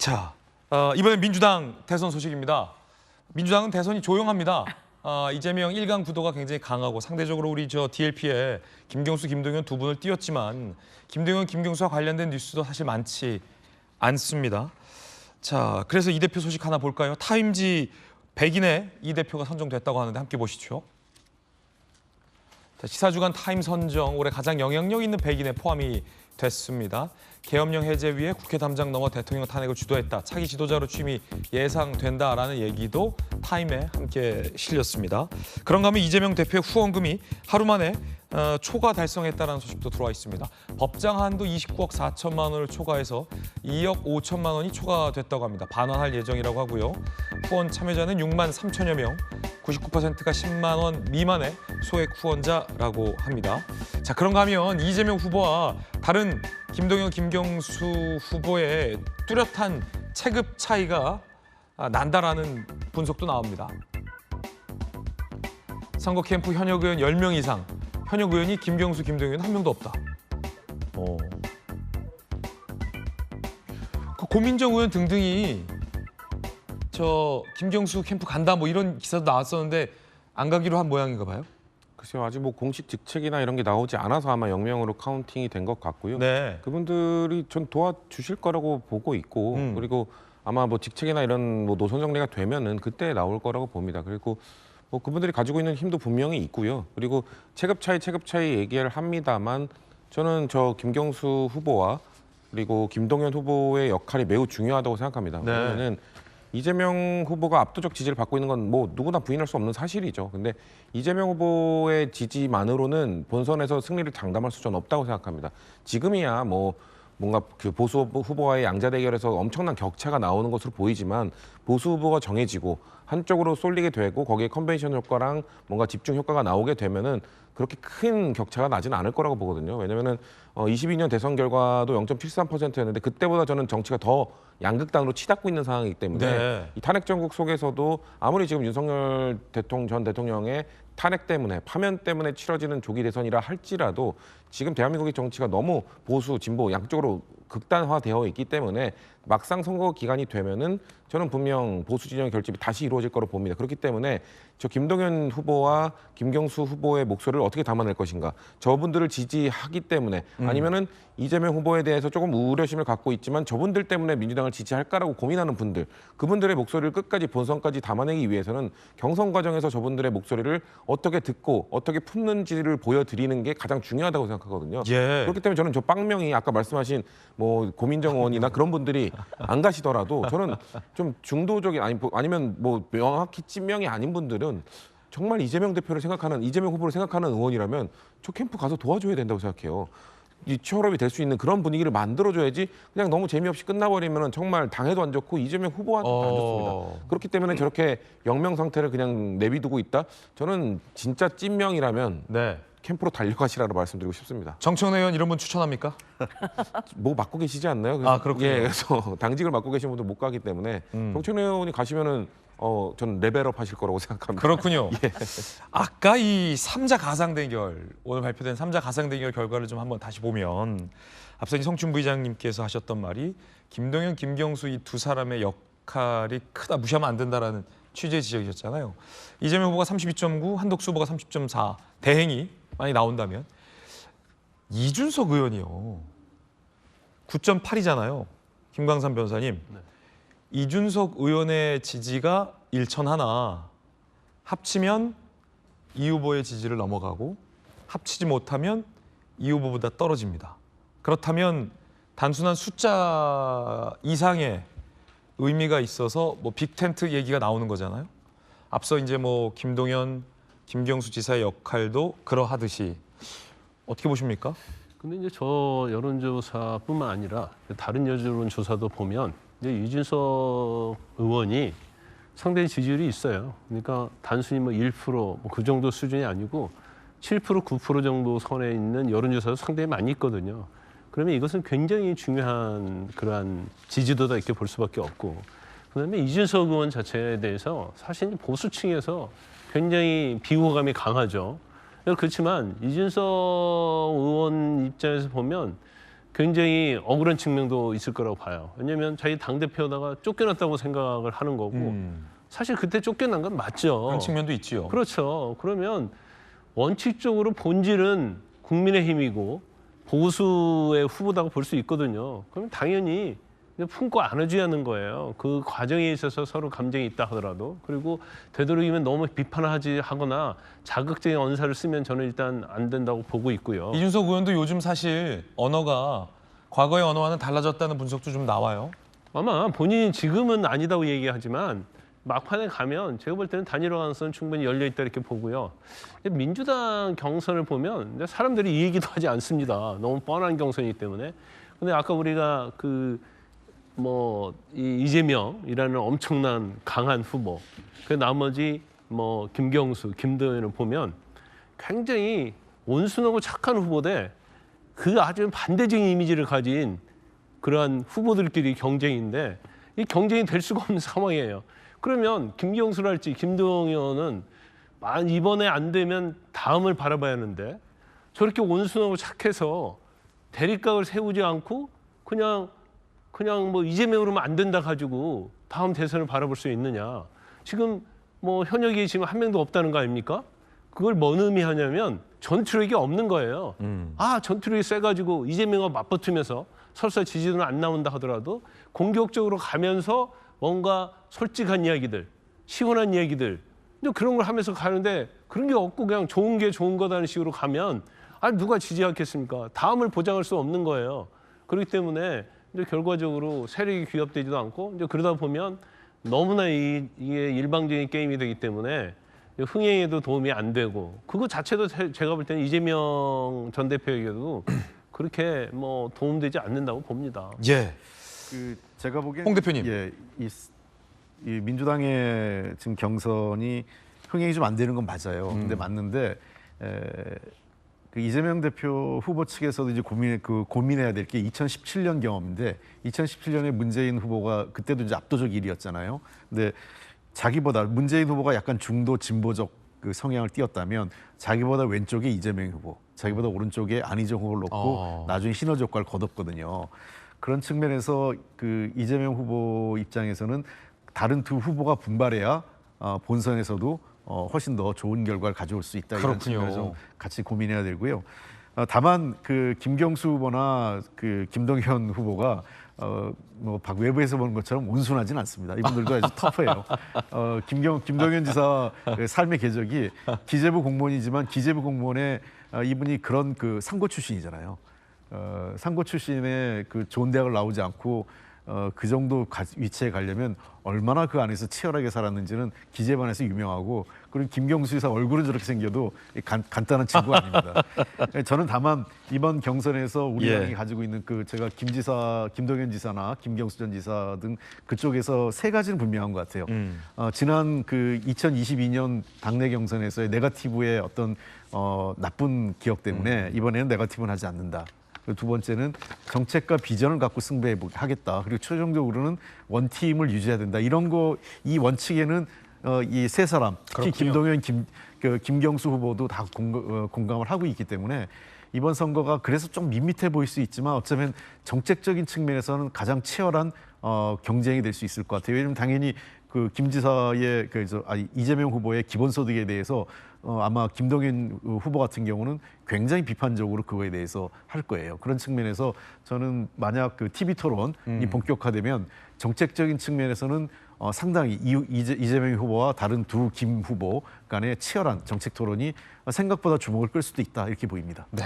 자, 이번엔 민주당 대선 소식입니다. 민주당은 대선이 조용합니다. 이재명 1강 구도가 굉장히 강하고 상대적으로 우리 DLP에 김경수, 김동연 두 분을 띄웠지만 김동연, 김경수와 관련된 뉴스도 사실 많지 않습니다. 자, 그래서 이 대표 소식 하나 볼까요? 타임지 100인에 이 대표가 선정됐다고 하는데 함께 보시죠. 자, 시사주간 타임 선정 올해 가장 영향력 있는 100인에 포함이 됐습니다. 계엄령 해제 위에 국회 담장 넘어 대통령 탄핵을 주도했다. 차기 지도자로 취임이 예상된다라는 얘기도 타임에 함께 실렸습니다. 그런가 하면 이재명 대표의 후원금이 하루 만에 초과 달성했다는 소식도 들어와 있습니다. 법정 한도 29억 4천만 원을 초과해서 2억 5천만 원이 초과됐다고 합니다. 반환할 예정이라고 하고요. 후원 참여자는 6만 3천여 명, 99%가 10만 원 미만의 소액 후원자라고 합니다. 자, 그런가 하면 이재명 후보와 다른 김동연, 김경수 후보의 뚜렷한 체급 차이가 난다라는 분석도 나옵니다. 선거 캠프 현역 의원 10명 이상, 현역 의원이 김경수, 김동연 한 명도 없다. 그 고민정 의원 등등이 김경수 캠프 간다 뭐 이런 기사도 나왔었는데 안 가기로 한 모양인가 봐요. 글쎄요, 아직 뭐 공식 직책이나 이런 게 나오지 않아서 아마 영명으로 카운팅이 된 것 같고요. 네. 그분들이 전 도와주실 거라고 보고 있고 그리고 아마 뭐 직책이나 이런 뭐 노선 정리가 되면은 그때 나올 거라고 봅니다. 그리고 뭐 그분들이 가지고 있는 힘도 분명히 있고요. 그리고 체급 차이 얘기를 합니다만 저는 김경수 후보와 그리고 김동연 후보의 역할이 매우 중요하다고 생각합니다. 네. 왜냐하면 이재명 후보가 압도적 지지를 받고 있는 건 뭐 누구나 부인할 수 없는 사실이죠. 근데 이재명 후보의 지지만으로는 본선에서 승리를 장담할 수는 없다고 생각합니다. 지금이야 뭔가 그 보수 후보와의 양자 대결에서 엄청난 격차가 나오는 것으로 보이지만 보수 후보가 정해지고 한쪽으로 쏠리게 되고 거기에 컨벤션 효과랑 뭔가 집중 효과가 나오게 되면은 그렇게 큰 격차가 나지는 않을 거라고 보거든요. 왜냐면은 22년 대선 결과도 0.73%였는데 그때보다 저는 정치가 더 양극단으로 치닫고 있는 상황이기 때문에 네. 이 탄핵 정국 속에서도 아무리 지금 윤석열 전 대통령의 탄핵 때문에 파면 때문에 치러지는 조기 대선이라 할지라도 지금 대한민국의 정치가 너무 보수, 진보 양쪽으로 극단화되어 있기 때문에 막상 선거 기간이 되면은 저는 분명 보수 진영의 결집이 다시 이루어질 거로 봅니다. 그렇기 때문에 김동연 후보와 김경수 후보의 목소리를 어떻게 담아낼 것인가, 저분들을 지지하기 때문에 아니면은 이재명 후보에 대해서 조금 우려심을 갖고 있지만 저분들 때문에 민주당을 지지할까라고 고민하는 분들, 그분들의 목소리를 끝까지 본선까지 담아내기 위해서는 경선 과정에서 저분들의 목소리를 어떻게 듣고 어떻게 품는지를 보여드리는 게 가장 중요하다고 생각하거든요. 예. 그렇기 때문에 저는 빵명이 아까 말씀하신 뭐 고민정 의원이나 그런 분들이 안 가시더라도 저는 좀 중도적인 아니면 뭐 명확히 찐명이 아닌 분들은 정말 이재명 대표를 생각하는, 이재명 후보를 생각하는 의원이라면 저 캠프 가서 도와줘야 된다고 생각해요. 이 취업이 될 수 있는 그런 분위기를 만들어줘야지 그냥 너무 재미없이 끝나버리면 정말 당해도 안 좋고 이재명 후보한테도 안 좋습니다. 그렇기 때문에 저렇게 영명 상태를 그냥 내비두고 있다? 저는 진짜 찐명이라면 네. 캠프로 달려가시라고 말씀드리고 싶습니다. 정청래 의원 이런 분 추천합니까? 뭐 맡고 계시지 않나요? 그렇군요. 예, 그래서 당직을 맡고 계신 분들 못 가기 때문에 정청래 의원이 가시면은 저는 레벨업 하실 거라고 생각합니다. 그렇군요. 예. 아까 이 3자 가상 대결, 오늘 발표된 3자 가상 대결 결과를 좀 한번 다시 보면 앞서 성춘 부의장님께서 하셨던 말이 김동연, 김경수 이 두 사람의 역할이 크다, 무시하면 안 된다라는 취지의 지적이셨잖아요. 이재명 후보가 32.9, 한덕수 후보가 30.4, 대행이 많이 나온다면 이준석 의원이요. 9.8이잖아요. 김광삼 변호사님. 네. 이준석 의원의 지지가 1천 하나, 합치면 이 후보의 지지를 넘어가고 합치지 못하면 이 후보보다 떨어집니다. 그렇다면 단순한 숫자 이상의 의미가 있어서 뭐 빅텐트 얘기가 나오는 거잖아요. 앞서 이제 뭐 김동연, 김경수 지사의 역할도 그러하듯이 어떻게 보십니까? 근데 이제 저 여론조사뿐만 아니라 다른 여론조사도 보면 이제 이준석 의원이 상당히 지지율이 있어요. 그러니까 단순히 뭐 1%, 그 정도 수준이 아니고 7%, 9% 정도 선에 있는 여론조사도 상당히 많이 있거든요. 그러면 이것은 굉장히 중요한 그러한 지지도다 이렇게 볼 수밖에 없고, 그다음에 이준석 의원 자체에 대해서 사실 보수층에서 굉장히 비호감이 강하죠. 그렇지만 이준석 의원 입장에서 보면 굉장히 억울한 측면도 있을 거라고 봐요. 왜냐하면 자기 당대표다가 쫓겨났다고 생각을 하는 거고 사실 그때 쫓겨난 건 맞죠. 그런 측면도 있지요. 그렇죠. 그러면 원칙적으로 본질은 국민의힘이고 보수의 후보다고 볼 수 있거든요. 그럼 당연히 품고 안아줘야 하는 거예요. 그 과정에 있어서 서로 감정이 있다 하더라도. 그리고 되도록이면 너무 하거나 자극적인 언사를 쓰면 저는 일단 안 된다고 보고 있고요. 이준석 의원도 요즘 사실 언어가 과거의 언어와는 달라졌다는 분석도 좀 나와요. 아마 본인이 지금은 아니다고 얘기하지만 막판에 가면 제가 볼 때는 단일화 가능성은 충분히 열려 있다 이렇게 보고요. 민주당 경선을 보면 이제 사람들이 이 얘기도 하지 않습니다. 너무 뻔한 경선이기 때문에. 근데 아까 우리가 이재명이라는 엄청난 강한 후보, 그 나머지 김경수, 김도연을 보면 굉장히 온순하고 착한 후보대 그 아주 반대적인 이미지를 가진 그러한 후보들끼리 경쟁인데 이 경쟁이 될 수가 없는 상황이에요. 그러면 김경수랄지 김동연은 이번에 안 되면 다음을 바라봐야 하는데 저렇게 온순하고 착해서 대립각을 세우지 않고 그냥 이재명으로만 안 된다 가지고 다음 대선을 바라볼 수 있느냐. 지금 현역이 지금 한 명도 없다는 거 아닙니까? 그걸 뭔 의미하냐면 전투력이 없는 거예요. 전투력이 세가지고 이재명과 맞붙으면서 설사 지지도는 안 나온다 하더라도 공격적으로 가면서 뭔가 솔직한 이야기들, 시원한 이야기들, 근데 그런 걸 하면서 가는데 그런 게 없고 그냥 좋은 게 좋은 거다는 식으로 가면 누가 지지하겠습니까? 다음을 보장할 수 없는 거예요. 그렇기 때문에 이제 결과적으로 세력이 규합되지도 않고 이제 그러다 보면 너무나 이게 일방적인 게임이 되기 때문에 흥행에도 도움이 안 되고 그거 자체도 제가 볼 때는 이재명 전 대표에게도 그렇게 도움되지 않는다고 봅니다. 예. 제가 보기엔 홍 대표님. 이 민주당의 지금 경선이 흥행이 좀 안 되는 건 맞아요. 근데 맞는데 그 이재명 대표 후보 측에서도 이제 고민해야 될 게 2017년 경험인데 2017년에 문재인 후보가 그때도 이제 압도적 1위였잖아요. 근데 자기보다 문재인 후보가 약간 중도 진보적 그 성향을 띄었다면 자기보다 왼쪽에 이재명 후보, 자기보다 오른쪽에 안희정 후보를 놓고 나중에 시너지 효과를 거뒀거든요. 그런 측면에서 그 이재명 후보 입장에서는 다른 두 후보가 분발해야 본선에서도 훨씬 더 좋은 결과를 가져올 수 있다. 이런 그렇군요. 측면에서 좀 같이 고민해야 되고요. 다만 그 김경수 후보나 그 김동연 후보가 외부에서 보는 것처럼 온순하진 않습니다. 이분들도 아주 터프해요. 김동연 지사 삶의 궤적이 기재부 공무원이지만 기재부 공무원에 이분이 그런 그 상고 출신이잖아요. 상고 출신의 그 좋은 대학을 나오지 않고 그 정도 위치에 가려면 얼마나 그 안에서 치열하게 살았는지는 기재반에서 유명하고, 그리고 김경수 지사 얼굴은 저렇게 생겨도 간단한 친구가 아닙니다. 저는 다만 이번 경선에서 우리 당이 가지고 있는 제가 김동연 지사나 김경수 전 지사 등 그쪽에서 세 가지는 분명한 것 같아요. 지난 그 2022년 당내 경선에서의 네거티브의 어떤 나쁜 기억 때문에 이번에는 네거티브는 하지 않는다. 두 번째는 정책과 비전을 갖고 승부하겠다. 그리고 최종적으로는 원팀을 유지해야 된다. 이런 이 원칙에는 이 세 사람, 특히 김동연, 김경수 후보도 다 공감을 하고 있기 때문에 이번 선거가 그래서 좀 밋밋해 보일 수 있지만 어쩌면 정책적인 측면에서는 가장 치열한 경쟁이 될 수 있을 것 같아요. 왜냐하면 당연히 그 김 지사의 이재명 후보의 기본소득에 대해서 아마 김동연 후보 같은 경우는 굉장히 비판적으로 그거에 대해서 할 거예요. 그런 측면에서 저는 만약 그 TV 토론이 본격화되면 정책적인 측면에서는 상당히 이재명 후보와 다른 두 김 후보 간의 치열한 정책 토론이 생각보다 주목을 끌 수도 있다, 이렇게 보입니다. 네.